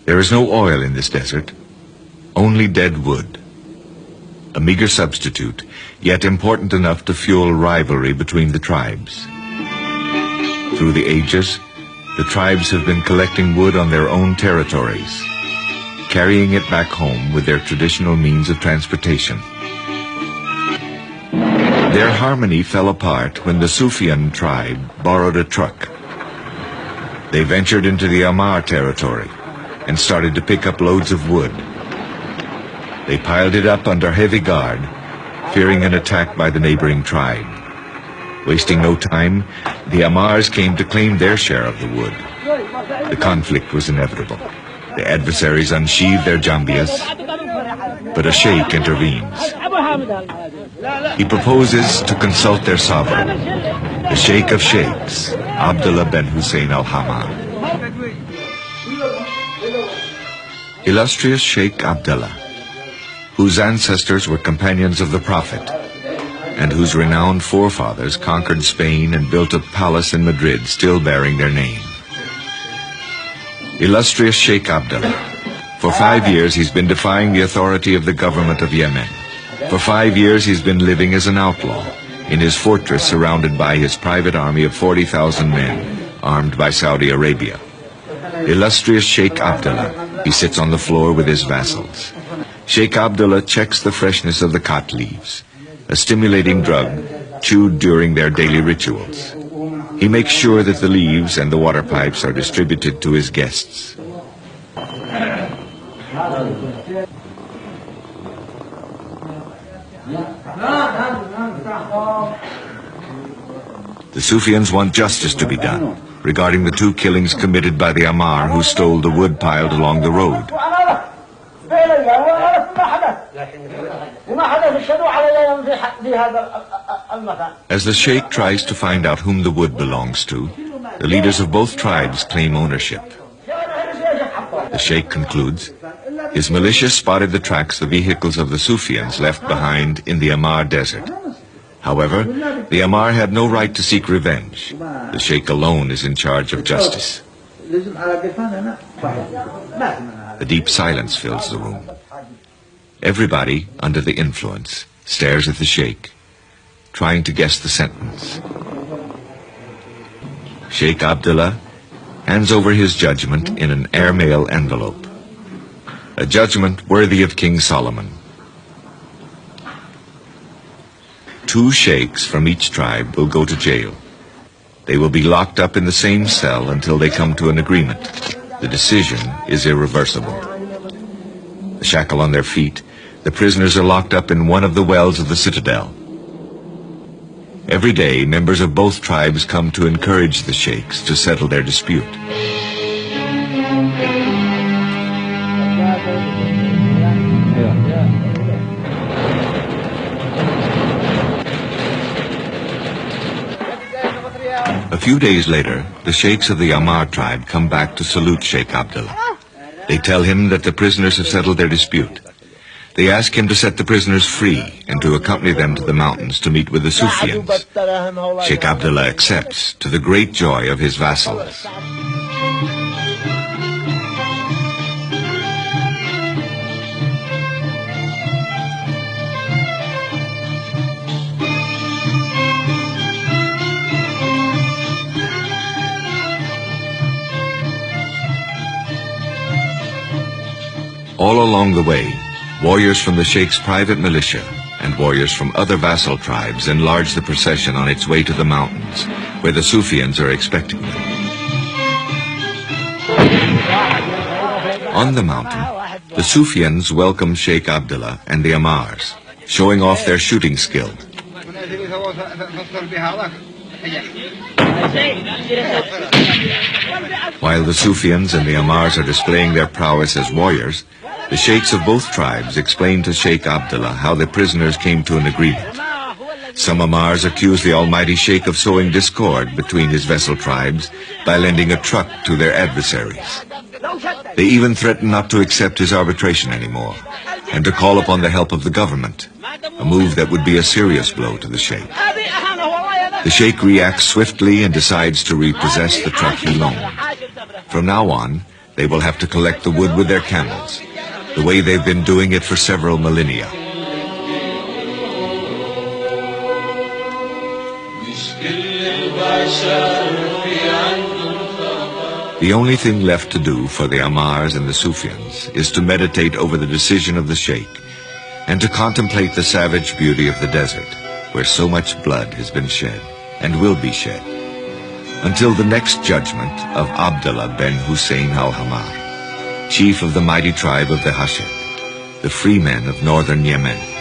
There is no oil in this desert, only dead wood. A meager substitute, yet important enough to fuel rivalry between the tribes. Through the ages, the tribes have been collecting wood on their own territories, carrying it back home with their traditional means of transportation. Their harmony fell apart when the Sufyan tribe borrowed a truck. They ventured into the Ammar territory and started to pick up loads of wood. They piled it up under heavy guard, fearing an attack by the neighboring tribe. Wasting no time, the Ammars came to claim their share of the wood. The conflict was inevitable. The adversaries unsheathed their jambias, but a sheikh intervenes. He proposes to consult their sovereign, the Sheikh of Sheikhs, Abdullah bin Hussein al-Hamad. Illustrious Sheikh Abdullah, whose ancestors were companions of the Prophet, and whose renowned forefathers conquered Spain and built a palace in Madrid still bearing their name. Illustrious Sheikh Abdullah, for 5 years he's been defying the authority of the government of Yemen. For 5 years he's been living as an outlaw in his fortress surrounded by his private army of 40,000 men, armed by Saudi Arabia. Illustrious Sheikh Abdullah, he sits on the floor with his vassals. Sheikh Abdullah checks the freshness of the khat leaves, a stimulating drug chewed during their daily rituals. He makes sure that the leaves and the water pipes are distributed to his guests. The Sufyans want justice to be done regarding the 2 killings committed by the Ammar who stole the wood piled along the road. As the Sheikh tries to find out whom the wood belongs to, the leaders of both tribes claim ownership. The Sheikh concludes, his militia spotted the tracks the vehicles of the Sufyans left behind in the Ammar desert. However, the Ammar had no right to seek revenge. The Sheikh alone is in charge of justice. A deep silence fills the room. Everybody, under the influence, stares at the Sheikh, trying to guess the sentence. Sheikh Abdullah hands over his judgment in an airmail envelope. A judgment worthy of King Solomon. 2 sheikhs from each tribe will go to jail. They will be locked up in the same cell until they come to an agreement. The decision is irreversible. The shackle on their feet, the prisoners are locked up in one of the wells of the citadel. Every day, members of both tribes come to encourage the sheikhs to settle their dispute. A few days later, the sheikhs of the Ammar tribe come back to salute Sheikh Abdullah. They tell him that the prisoners have settled their dispute. They ask him to set the prisoners free and to accompany them to the mountains to meet with the Sufyans. Sheikh Abdullah accepts, to the great joy of his vassals. All along the way, warriors from the Sheikh's private militia and warriors from other vassal tribes enlarge the procession on its way to the mountains, where the Sufyans are expecting them. On the mountain, the Sufyans welcome Sheikh Abdullah and the Ammars, showing off their shooting skill. While the Sufyans and the Ammars are displaying their prowess as warriors, the sheikhs of both tribes explain to Sheikh Abdullah how the prisoners came to an agreement. Some Ammars accuse the almighty Sheikh of sowing discord between his vassal tribes by lending a truck to their adversaries. They even threaten not to accept his arbitration anymore and to call upon the help of the government, a move that would be a serious blow to the Sheikh. The Sheikh reacts swiftly and decides to repossess the truck he loaned. From now on, They will have to collect the wood with their camels, the way they've been doing it for several millennia. The only thing left to do for the Ammars and the Sufyans is to meditate over the decision of the Sheikh and to contemplate the savage beauty of the desert, where so much blood has been shed and will be shed, until the next judgment of Abdullah ben Hussein al-Hammar, chief of the mighty tribe of the Hashid, the free men of northern Yemen.